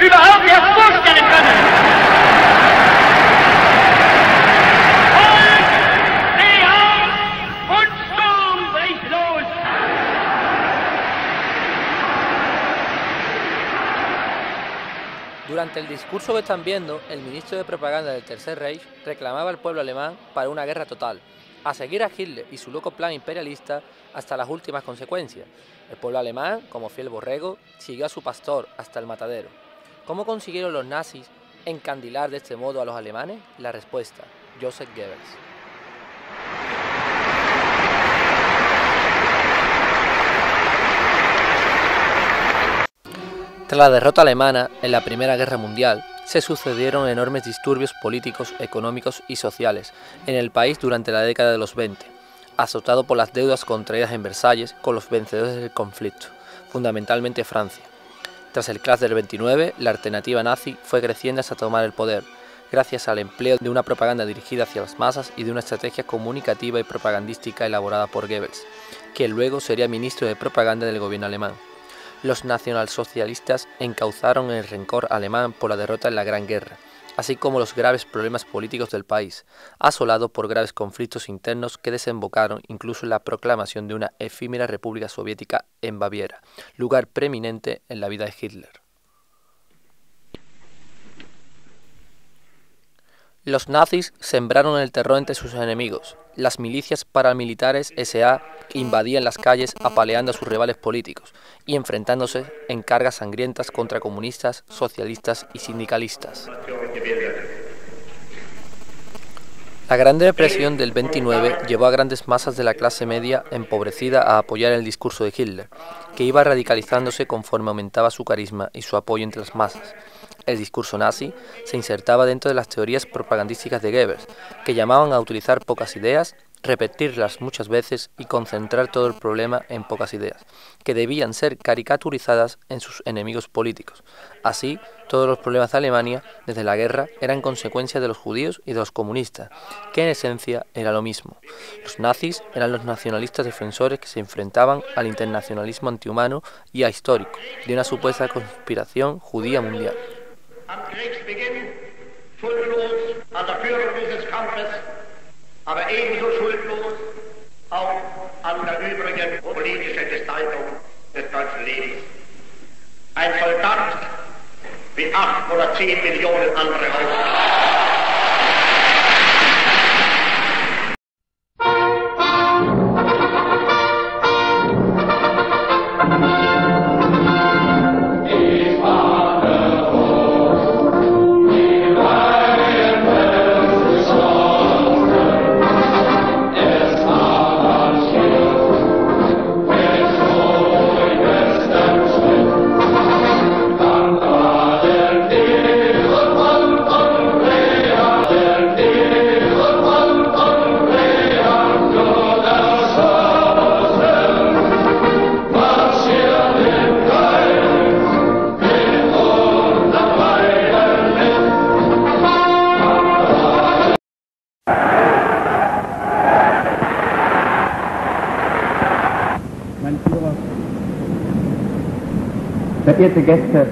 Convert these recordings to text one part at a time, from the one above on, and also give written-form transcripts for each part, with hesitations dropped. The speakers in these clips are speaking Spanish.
überhaupt erst vorstellen können. Volk, steh auf und Sturm bricht los. Durante el discurso que están viendo, el ministro de propaganda del Tercer Reich reclamaba al pueblo alemán para una guerra total, a seguir a Hitler y su loco plan imperialista hasta las últimas consecuencias. El pueblo alemán, como fiel borrego, siguió a su pastor hasta el matadero. ¿Cómo consiguieron los nazis encandilar de este modo a los alemanes? La respuesta: Joseph Goebbels. Tras la derrota alemana en la Primera Guerra Mundial, se sucedieron enormes disturbios políticos, económicos y sociales en el país durante la década de los 20, azotado por las deudas contraídas en Versalles con los vencedores del conflicto, fundamentalmente Francia. Tras el crash del 29, la alternativa nazi fue creciendo hasta tomar el poder, gracias al empleo de una propaganda dirigida hacia las masas y de una estrategia comunicativa y propagandística elaborada por Goebbels, que luego sería ministro de propaganda del gobierno alemán. Los nacionalsocialistas encauzaron el rencor alemán por la derrota en la Gran Guerra, así como los graves problemas políticos del país, asolado por graves conflictos internos que desembocaron incluso en la proclamación de una efímera república soviética en Baviera, lugar preeminente en la vida de Hitler. Los nazis sembraron el terror entre sus enemigos. Las milicias paramilitares SA invadían las calles apaleando a sus rivales políticos y enfrentándose en cargas sangrientas contra comunistas, socialistas y sindicalistas. La Gran Depresión del 29 llevó a grandes masas de la clase media empobrecida a apoyar el discurso de Hitler, que iba radicalizándose conforme aumentaba su carisma y su apoyo entre las masas. El discurso nazi se insertaba dentro de las teorías propagandísticas de Goebbels, que llamaban a utilizar pocas ideas, repetirlas muchas veces y concentrar todo el problema en pocas ideas, que debían ser caricaturizadas en sus enemigos políticos. Así, todos los problemas de Alemania, desde la guerra, eran consecuencia de los judíos y de los comunistas, que en esencia era lo mismo. Los nazis eran los nacionalistas defensores que se enfrentaban al internacionalismo antihumano y ahistórico de una supuesta conspiración judía mundial. Am Kriegsbeginn schuldlos an der Führung dieses Kampfes, aber ebenso schuldlos auch an der übrigen politischen Gestaltung des deutschen Lebens. Ein Soldat wie 8 oder 10 Millionen andere auch. Verehrte Gäste,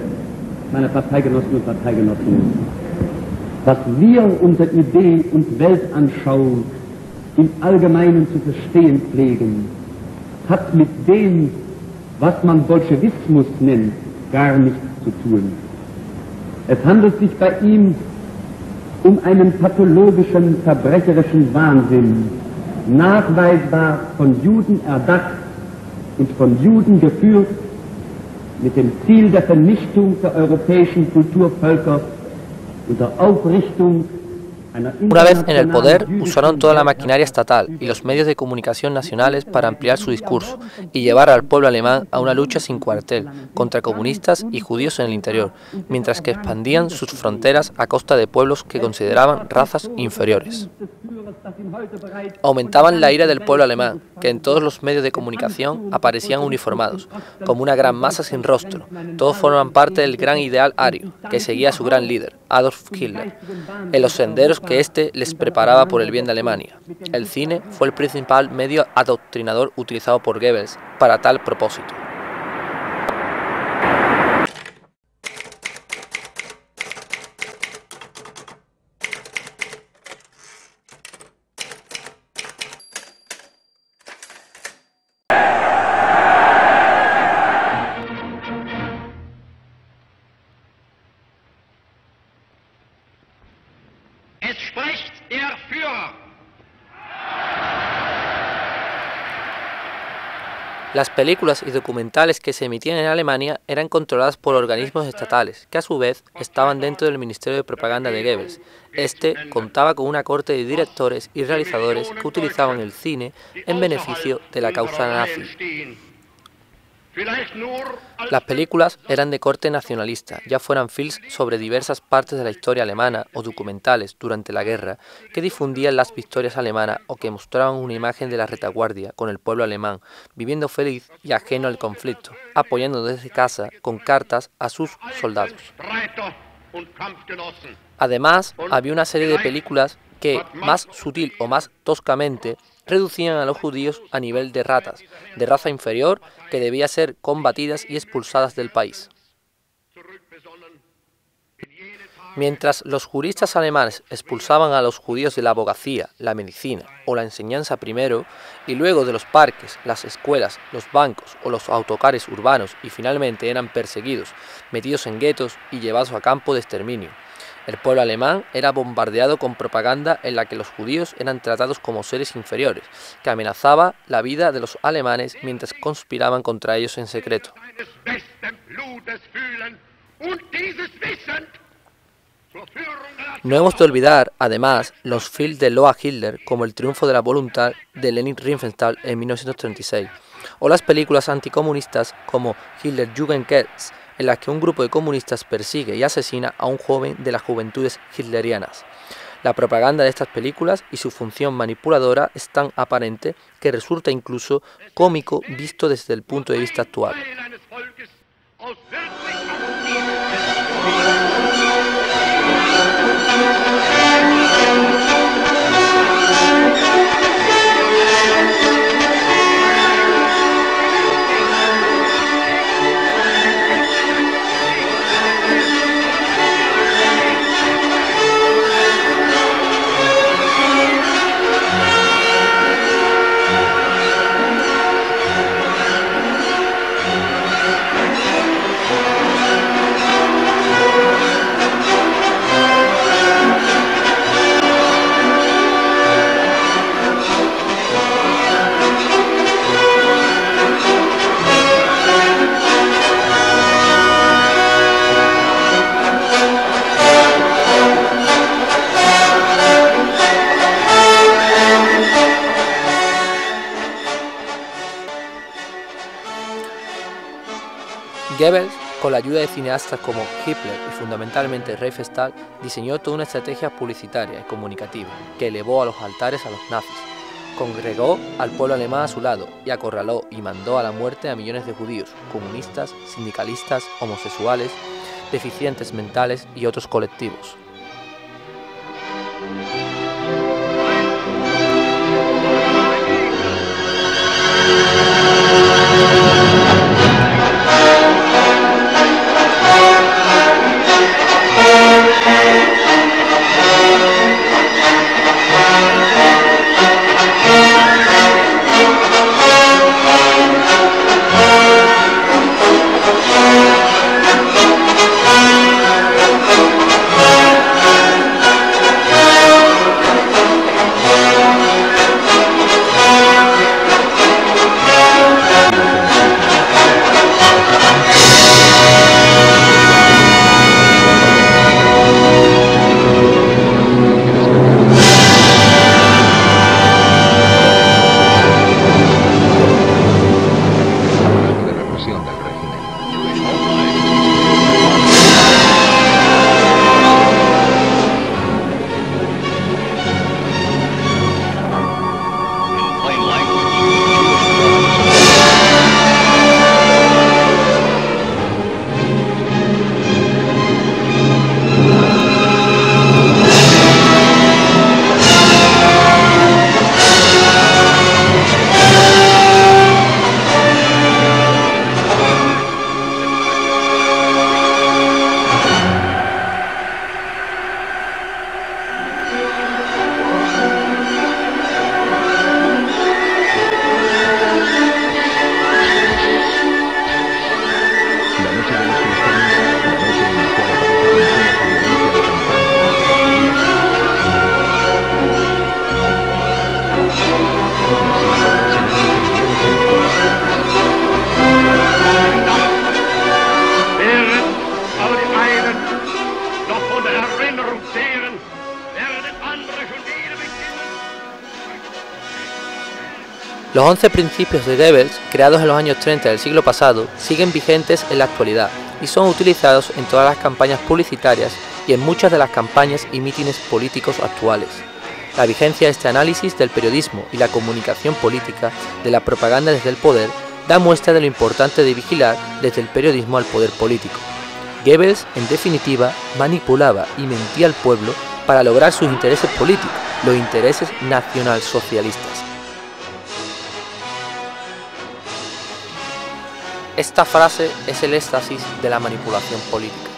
meine Parteigenossen und Parteigenossinnen, was wir unter Ideen und Weltanschauung im Allgemeinen zu verstehen pflegen, hat mit dem, was man Bolschewismus nennt, gar nichts zu tun. Es handelt sich bei ihm um einen pathologischen, verbrecherischen Wahnsinn, nachweisbar von Juden erdacht und von Juden geführt, mit dem Ziel der Vernichtung der europäischen Kulturvölker und der Aufrichtung einer Una vez en el poder, usaron toda la maquinaria estatal y los medios de comunicación nacionales para ampliar su discurso y llevar al pueblo alemán a una lucha sin cuartel contra comunistas y judíos en el interior, mientras que expandían sus fronteras a costa de pueblos que consideraban razas inferiores. Aumentaban la ira del pueblo alemán, que en todos los medios de comunicación aparecían uniformados, como una gran masa sin rostro. Todos forman parte del gran ideal ario, que seguía a su gran líder, Adolf Hitler, en los senderos que éste les preparaba por el bien de Alemania. El cine fue el principal medio adoctrinador utilizado por Goebbels para tal propósito. Es spricht der Führer. Las películas y documentales que se emitían en Alemania eran controladas por organismos estatales, que a su vez estaban dentro del Ministerio de Propaganda de Goebbels. Este contaba con una corte de directores y realizadores que utilizaban el cine en beneficio de la causa nazi. Las películas eran de corte nacionalista, ya fueran films sobre diversas partes de la historia alemana o documentales durante la guerra que difundían las victorias alemanas o que mostraban una imagen de la retaguardia con el pueblo alemán, viviendo feliz y ajeno al conflicto, apoyando desde casa con cartas a sus soldados. Además, había una serie de películas que, más sutil o más toscamente, reducían a los judíos a nivel de ratas, de raza inferior, que debía ser combatidas y expulsadas del país. Mientras los juristas alemanes expulsaban a los judíos de la abogacía, la medicina o la enseñanza primero, y luego de los parques, las escuelas, los bancos o los autocares urbanos y finalmente eran perseguidos, metidos en guetos y llevados a campo de exterminio, el pueblo alemán era bombardeado con propaganda en la que los judíos eran tratados como seres inferiores, que amenazaba la vida de los alemanes mientras conspiraban contra ellos en secreto. No hemos de olvidar, además, los films de Loa Hitler, como El triunfo de la voluntad de Leni Riefenstahl en 1936, o las películas anticomunistas como Hitler Jugendkerz, en las que un grupo de comunistas persigue y asesina a un joven de las juventudes hitlerianas. La propaganda de estas películas y su función manipuladora es tan aparente que resulta incluso cómico visto desde el punto de vista actual. Goebbels, con la ayuda de cineastas como Hitler y fundamentalmente Riefenstahl, diseñó toda una estrategia publicitaria y comunicativa que elevó a los altares a los nazis, congregó al pueblo alemán a su lado y acorraló y mandó a la muerte a millones de judíos, comunistas, sindicalistas, homosexuales, deficientes mentales y otros colectivos. Los 11 principios de Goebbels, creados en los años 30 del siglo pasado, siguen vigentes en la actualidad y son utilizados en todas las campañas publicitarias y en muchas de las campañas y mítines políticos actuales. La vigencia de este análisis del periodismo y la comunicación política de la propaganda desde el poder da muestra de lo importante de vigilar desde el periodismo al poder político. Goebbels, en definitiva, manipulaba y mentía al pueblo para lograr sus intereses políticos, los intereses nacionalsocialistas. Esta frase es el éxtasis de la manipulación política.